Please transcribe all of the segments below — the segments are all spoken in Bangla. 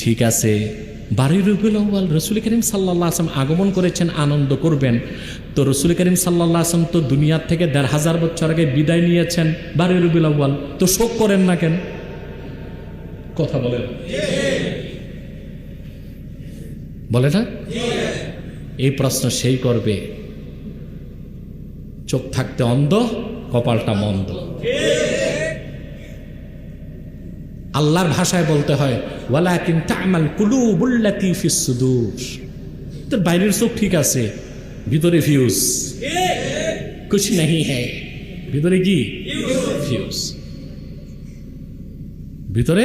ঠিক আছে, 12 রবিউল আউয়াল রাসূল করিম সাল্লাল্লাহু আলাইহি ওয়াসাল্লাম আগমন করেছেন, আনন্দ করবেন। তো রাসূল করিম সাল্লাল্লাহু আলাইহি ওয়াসাল্লাম তো দুনিয়ার থেকে 1500 বছর আগে বিদায় নিয়েছেন 12 রবিউল আউয়াল, তো শোক করেন না কেন? কথা বলেন, বলে না? এই প্রশ্ন সেই করবে চোখ থাকতে অন্ধ, কপালটা মন্দ। আল্লাহর ভাষায় বলতে হয় ওয়ালাকিন তা'মাল কুলুবুল্লাতী ফিস সুদূর। তোর বাইরের চোখ ঠিক আছে, ভিতরে ফিউজ কুছ नहीं है। ভিতরে কি ফিউজ? ভিতরে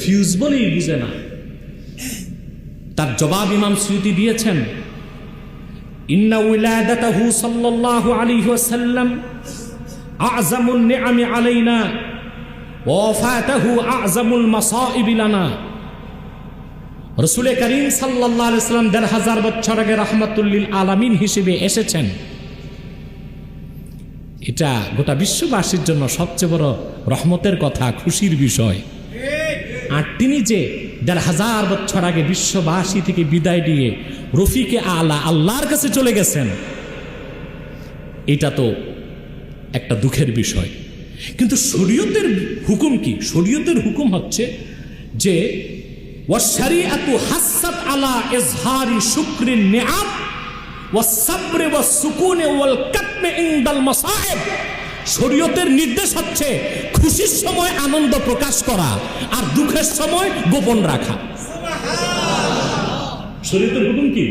ফিউজ বলেই বুঝে না। তার জবাব ইমাম সুয়ুতী দিয়েছেন, ইন্না উলাদাতাহু সাল্লাল্লাহু আলাইহি ওয়াসাল্লাম আ'যামুন নি'আমি আলাইনা ওয়া ওয়াফাতাহু আ'যামুল মাসাইবি লানা। রাসূল করিম সাল্লাল্লাহু আলাইহি ওয়াসাল্লাম 1500 বছর আগে রাহমাতুল লিল আলামিন হিসেবে এসেছেন, এটা গোটা বিশ্ববাসীর জন্য সবচেয়ে বড় রহমতের কথা, খুশির বিষয়। আর তিনি যে 1500 বছর আগে বিশ্ববাসী থেকে বিদায় নিয়ে রফিকে আলা আল্লাহর কাছে চলে গেছেন, এটা তো একটা দুঃখের বিষয়। কিন্তু শরীয়তের হুকুম কি? শরীয়তের হুকুম হচ্ছে যে ওয়াশরিআতু হাসাত আলা ইজহারি শুকরিন নিআম ওয়াস সাবরি ওয়াস সুকুনি ওয়াল কাতমি ইনদাল মাসাইব। শরীয়তের নির্দেশ হচ্ছে খুশির সময় আনন্দ প্রকাশ করা আর দুঃখের সময় গোপন রাখা। শরীয়তের হুকুম কি?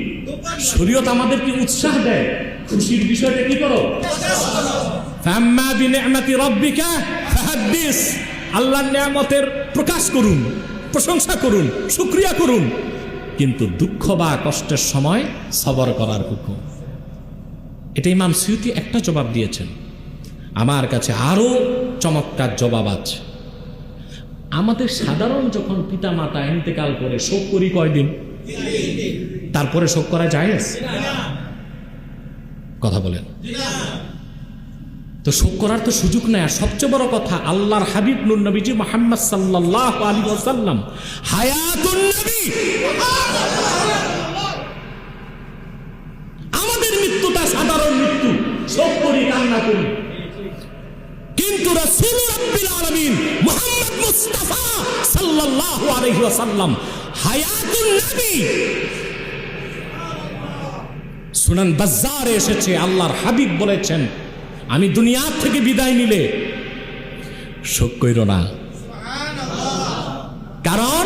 শরীয়ত আমাদেরকে উৎসাহ দেয়, খুশির বিষয়টা কি করো, ফাম্মা বিনি'মাতি রাব্বিকা ফাহাদ্দিস। আল্লাহর নিয়ামতের প্রকাশ করুন, প্রশংসা করুন, শুকরিয়া করুন। কিন্তু দুঃখ বা কষ্টের সময় সবর করার হুকুম। এটা ইমাম সুয়ুতী একটা জবাব দিয়েছেন। আমার কাছে আরো চমৎকার জবাব আছে। আমাদের সাধারণ যখন পিতা মাতা ইন্তেকাল করে শোক করি কয়দিন, তারপরে শোক করা জায়েজ? কথা বলেন। তো শোক করার তো সুযোগ নেই। আর সবচেয়ে বড় কথা, আল্লাহর হাবিব নূর নবীজি মুহাম্মদ সাল্লাল্লাহু আলাইহি ওয়াসাল্লাম হায়াতুন নবী, আমাদের মৃত্যুটা সাধারণ মৃত্যু, শোক করি, কান্না করি। কিন্তু রাসূল রাব্বিল আলামিন মুহাম্মদ মুস্তাফা সাল্লাল্লাহু আলাইহি ওয়াসাল্লাম হায়াতুন নবী। সুনান বাজ্জারে এসেছে, আল্লাহর হাবিব বলেছেন, আমি দুনিয়া থেকে বিদায় নিলে শোক কইরো না, কারণ